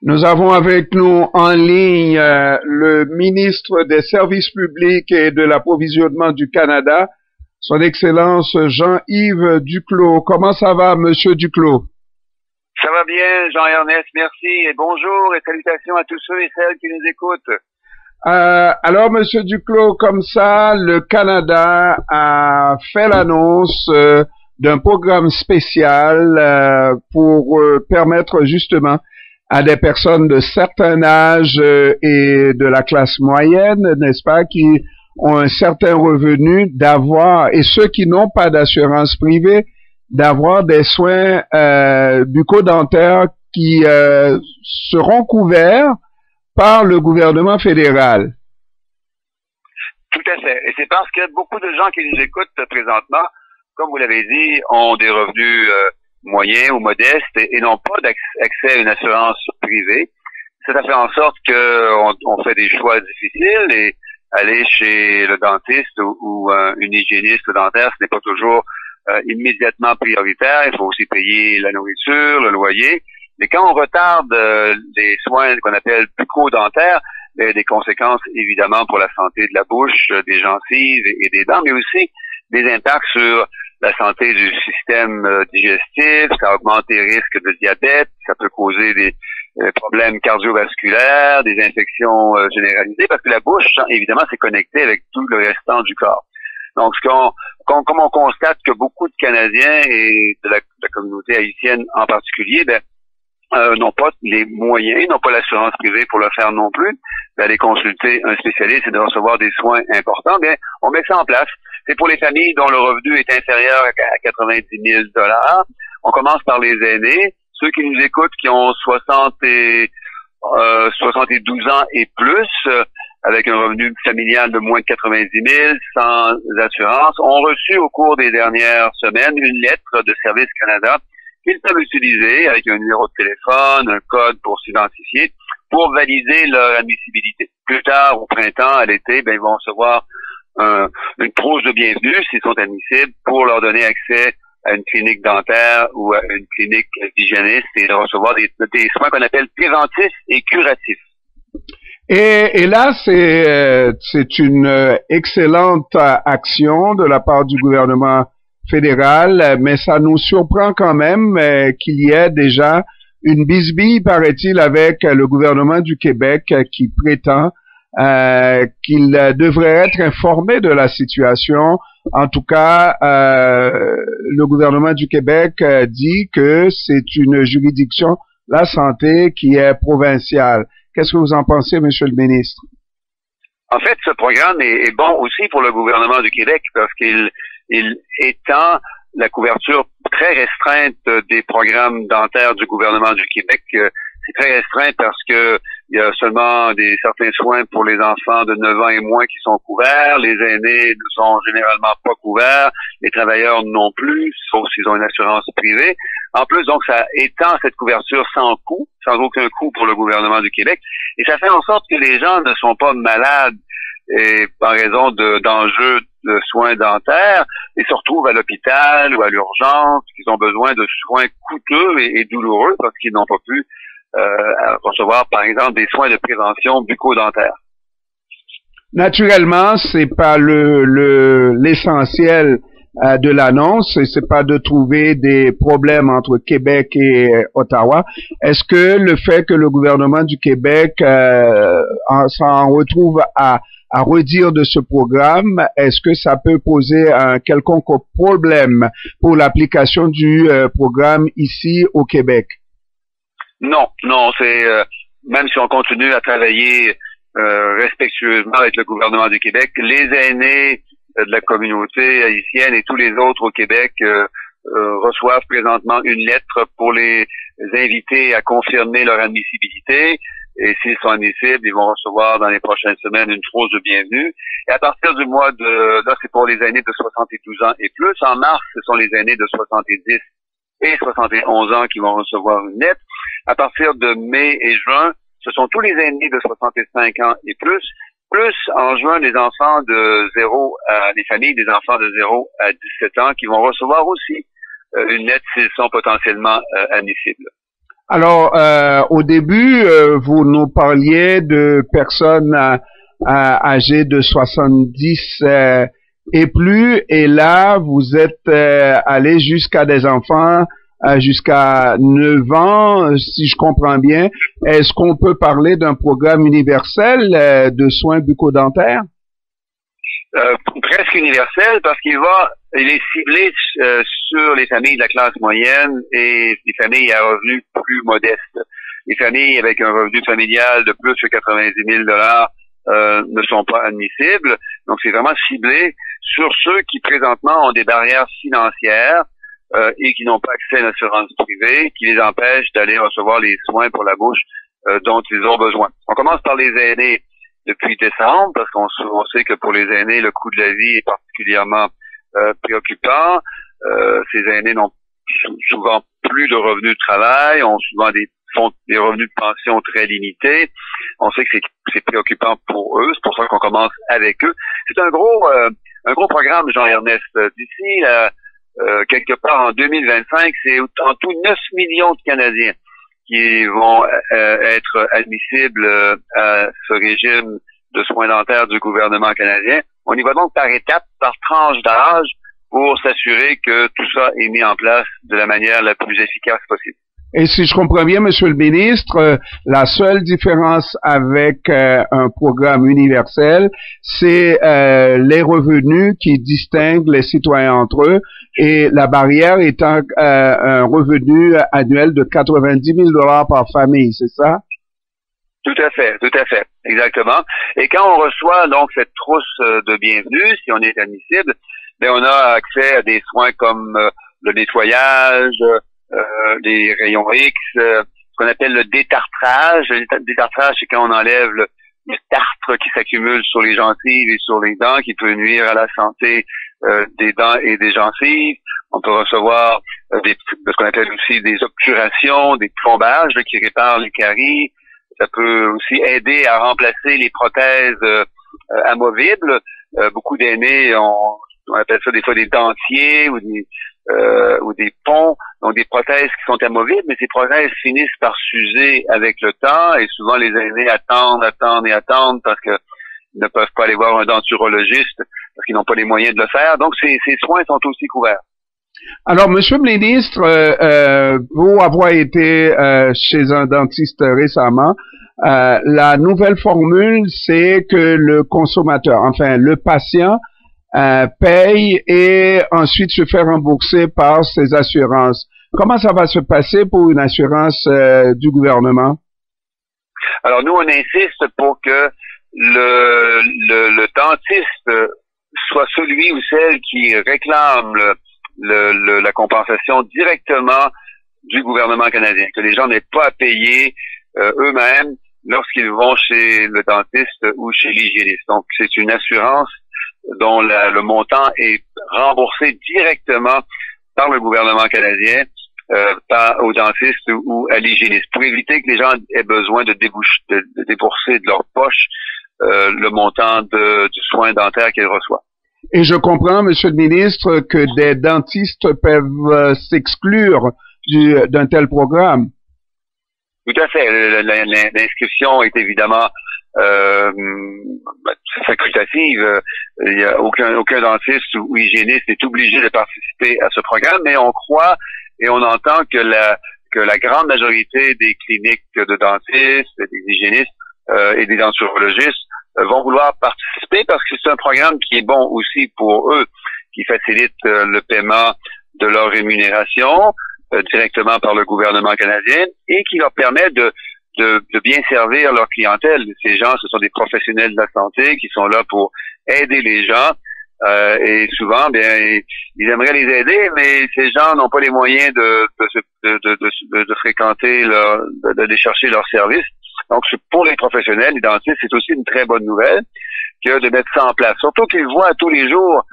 Nous avons avec nous en ligne le ministre des Services publics et de l'Approvisionnement du Canada, Son Excellence Jean-Yves Duclos. Comment ça va, Monsieur Duclos? Ça va bien, Jean-Ernest, merci et bonjour et salutations à tous ceux et celles qui nous écoutent. Alors, Monsieur Duclos, comme ça, le Canada a fait l'annonce d'un programme spécial pour permettre justement à des personnes de certain âge et de la classe moyenne, n'est-ce pas, qui ont un certain revenu, d'avoir, et ceux qui n'ont pas d'assurance privée, d'avoir des soins bucco-dentaires qui seront couverts par le gouvernement fédéral. Tout à fait. Et c'est parce que beaucoup de gens qui nous écoutent présentement, comme vous l'avez dit, ont des revenus moyens ou modestes et n'ont pas d'accès à une assurance privée. Ça fait en sorte qu'on fait des choix difficiles et aller chez le dentiste ou une hygiéniste dentaire, ce n'est pas toujours immédiatement prioritaire. Il faut aussi payer la nourriture, le loyer. Mais quand on retarde les soins qu'on appelle bucco-dentaires, il y a des conséquences évidemment pour la santé de la bouche, des gencives et des dents, mais aussi des impacts sur la santé du système digestif. Ça augmente les risques de diabète, ça peut causer des problèmes cardiovasculaires, des infections généralisées, parce que la bouche, évidemment, c'est connecté avec tout le restant du corps. Donc, comme on constate que beaucoup de Canadiens et de la communauté haïtienne en particulier, n'ont pas les moyens, n'ont pas l'assurance privée pour le faire non plus, d'aller consulter un spécialiste et de recevoir des soins importants, on met ça en place. C'est pour les familles dont le revenu est inférieur à 90 000 $. On commence par les aînés, ceux qui nous écoutent qui ont 72 ans et plus, avec un revenu familial de moins de 90 000, sans assurance, ont reçu au cours des dernières semaines une lettre de Service Canada qu'ils peuvent utiliser avec un numéro de téléphone, un code pour s'identifier, pour valider leur admissibilité. Plus tard, au printemps, à l'été, ils vont recevoir une trousse de bienvenue s'ils sont admissibles pour leur donner accès à une clinique dentaire ou à une clinique hygiéniste et de recevoir des soins qu'on appelle préventifs et curatifs. Et là, c'est une excellente action de la part du gouvernement fédéral, mais ça nous surprend quand même qu'il y ait déjà une bisbille, paraît-il, avec le gouvernement du Québec qui prétend qu'il devrait être informé de la situation. En tout cas, le gouvernement du Québec dit que c'est une juridiction, la santé, qui est provinciale. Qu'est-ce que vous en pensez, Monsieur le ministre? En fait, ce programme est bon aussi pour le gouvernement du Québec parce qu'il étend la couverture très restreinte des programmes dentaires du gouvernement du Québec. C'est très restreint parce que il y a seulement certains soins pour les enfants de 9 ans et moins qui sont couverts. Les aînés ne sont généralement pas couverts. Les travailleurs non plus, sauf s'ils ont une assurance privée. En plus, donc, ça étend cette couverture sans coût, sans aucun coût pour le gouvernement du Québec. Et ça fait en sorte que les gens ne sont pas malades et en raison d'enjeux de soins dentaires et se retrouvent à l'hôpital ou à l'urgence, qu'ils ont besoin de soins coûteux et douloureux parce qu'ils n'ont pas pu recevoir, par exemple, des soins de prévention bucco-dentaire. Naturellement, c'est pas l'essentiel de l'annonce, et c'est pas de trouver des problèmes entre Québec et Ottawa. Est-ce que le fait que le gouvernement du Québec s'en retrouve à redire de ce programme, est-ce que ça peut poser un quelconque problème pour l'application du programme ici au Québec? Non, c'est même si on continue à travailler respectueusement avec le gouvernement du Québec, les aînés de la communauté haïtienne et tous les autres au Québec reçoivent présentement une lettre pour les inviter à confirmer leur admissibilité. Et s'ils sont admissibles, ils vont recevoir dans les prochaines semaines une trousse de bienvenue. Et à partir du mois là, c'est pour les aînés de 72 ans et plus. En mars, ce sont les aînés de 70 et 71 ans qui vont recevoir une lettre. À partir de mai et juin, ce sont tous les aînés de 65 ans et plus en juin les enfants les familles des enfants de 0 à 17 ans qui vont recevoir aussi une lettre s'ils sont potentiellement admissibles. Alors, au début, vous nous parliez de personnes âgées de 70 et plus, et là, vous êtes allé jusqu'à des enfants jusqu'à 9 ans, si je comprends bien. Est-ce qu'on peut parler d'un programme universel de soins bucco-dentaires? Presque universel, parce il est ciblé sur les familles de la classe moyenne et les familles à revenus plus modestes. Les familles avec un revenu familial de plus de 90 000 ne sont pas admissibles. Donc, c'est vraiment ciblé sur ceux qui, présentement, ont des barrières financières et qui n'ont pas accès à une assurance privée, qui les empêchent d'aller recevoir les soins pour la bouche dont ils ont besoin. On commence par les aînés depuis décembre, parce qu'on sait que pour les aînés, le coût de la vie est particulièrement préoccupant. Ces aînés n'ont souvent plus de revenus de travail, ont souvent des revenus de pension très limités. On sait que c'est préoccupant pour eux, c'est pour ça qu'on commence avec eux. C'est un gros programme, Jean-Ernest. D'ici quelque part en 2025, c'est en tout 9 millions de Canadiens qui vont être admissibles à ce régime de soins dentaires du gouvernement canadien. On y va donc par étapes, par tranche d'âge, pour s'assurer que tout ça est mis en place de la manière la plus efficace possible. Et si je comprends bien, Monsieur le ministre, la seule différence avec un programme universel, c'est les revenus qui distinguent les citoyens entre eux, et la barrière étant un revenu annuel de 90 000 $ par famille, c'est ça? Tout à fait, exactement. Et quand on reçoit donc cette trousse de bienvenue, si on est admissible, ben on a accès à des soins comme le nettoyage, les rayons X, ce qu'on appelle le détartrage. Le détartrage, c'est quand on enlève le tartre qui s'accumule sur les gencives et sur les dents, qui peut nuire à la santé des dents et des gencives. On peut recevoir ce qu'on appelle aussi des obturations, des plombages qui réparent les caries. Ça peut aussi aider à remplacer les prothèses amovibles. Beaucoup d'aînés on appelle ça des fois des dentiers ou des ponts, donc des prothèses qui sont amovibles, mais ces prothèses finissent par s'user avec le temps, et souvent les aînés attendent parce que ils ne peuvent pas aller voir un denturologiste parce qu'ils n'ont pas les moyens de le faire. Donc ces soins sont aussi couverts. Alors, Monsieur le ministre, vous avoir été chez un dentiste récemment, la nouvelle formule, c'est que le consommateur, enfin le patient, paye et ensuite se fait rembourser par ses assurances. Comment ça va se passer pour une assurance du gouvernement? Alors nous, on insiste pour que le dentiste soit celui ou celle qui réclame la compensation directement du gouvernement canadien, que les gens n'aient pas à payer eux-mêmes lorsqu'ils vont chez le dentiste ou chez l'hygiéniste. Donc c'est une assurance dont le montant est remboursé directement par le gouvernement canadien au dentiste ou à l'hygiéniste, pour éviter que les gens aient besoin de débourser de leur poche le montant du soin dentaire qu'ils reçoivent. Et je comprends, Monsieur le ministre, que des dentistes peuvent s'exclure d'un tel programme. Tout à fait. L'inscription est évidemment facultative. Il n'y a aucun dentiste ou hygiéniste est obligé de participer à ce programme, mais on croit et on entend que la grande majorité des cliniques de dentistes, des hygiénistes et des denturologistes vont vouloir participer, parce que c'est un programme qui est bon aussi pour eux, qui facilite le paiement de leur rémunération directement par le gouvernement canadien, et qui leur permet de bien servir leur clientèle. Ces gens, ce sont des professionnels de la santé qui sont là pour aider les gens, et souvent, bien, ils aimeraient les aider, mais ces gens n'ont pas les moyens de fréquenter d'aller chercher leurs services. Donc, pour les professionnels, les dentistes, c'est aussi une très bonne nouvelle que de mettre ça en place. Surtout qu'ils voient tous les jours,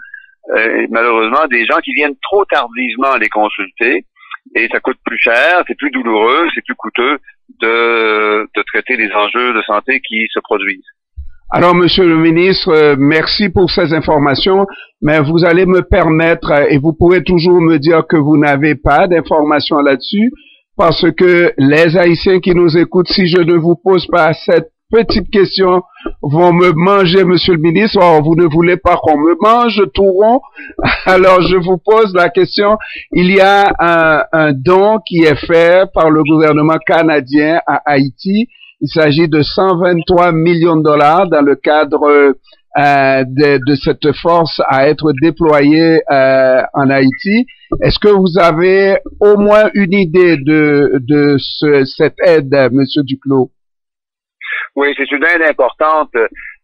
malheureusement, des gens qui viennent trop tardivement les consulter, et ça coûte plus cher, c'est plus douloureux, c'est plus coûteux de traiter les enjeux de santé qui se produisent. Alors, Monsieur le ministre, merci pour ces informations, mais vous allez me permettre, et vous pourrez toujours me dire que vous n'avez pas d'informations là-dessus, parce que les Haïtiens qui nous écoutent, si je ne vous pose pas cette petite question, vont me manger, Monsieur le ministre. Or, vous ne voulez pas qu'on me mange tout rond. Alors, je vous pose la question. Il y a un don qui est fait par le gouvernement canadien à Haïti. Il s'agit de 123 millions de dollars dans le cadre de cette force à être déployée en Haïti. Est-ce que vous avez au moins une idée de cette aide, Monsieur Duclos? Oui, c'est une aide importante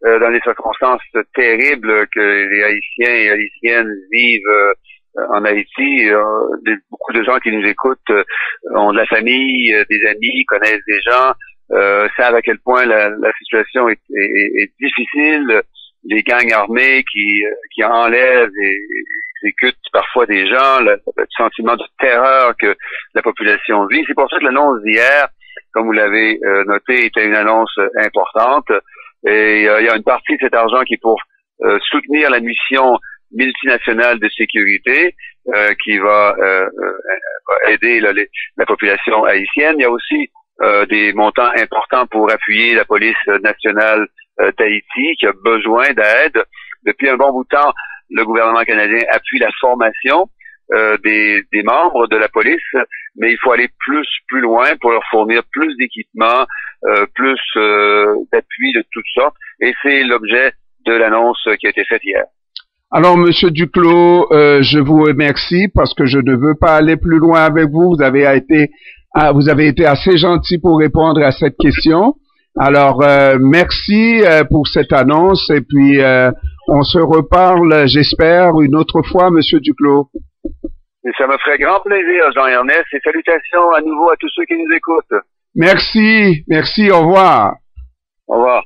dans les circonstances terribles que les Haïtiens et Haïtiennes vivent en Haïti. Beaucoup de gens qui nous écoutent ont de la famille, des amis, connaissent des gens, savent à quel point la situation est difficile. Les gangs armés qui enlèvent et exécutent parfois des gens, le sentiment de terreur que la population vit. C'est pour ça que l'annonce d'hier, comme vous l'avez noté, était une annonce importante. Et il y a une partie de cet argent qui est pour soutenir la mission multinationale de sécurité qui va aider la population haïtienne. Il y a aussi des montants importants pour appuyer la police nationale d'Haïti qui a besoin d'aide. Depuis un bon bout de temps, le gouvernement canadien appuie la formation des membres de la police, mais il faut aller plus loin pour leur fournir plus d'équipements, plus d'appui de toutes sortes, et c'est l'objet de l'annonce qui a été faite hier. Alors, Monsieur Duclos, je vous remercie parce que je ne veux pas aller plus loin avec vous. Vous avez été assez gentil pour répondre à cette question. Alors, merci pour cette annonce et puis on se reparle, j'espère, une autre fois, Monsieur Duclos. Et ça me ferait grand plaisir, Jean-Ernest, et salutations à nouveau à tous ceux qui nous écoutent. Merci, au revoir. Au revoir.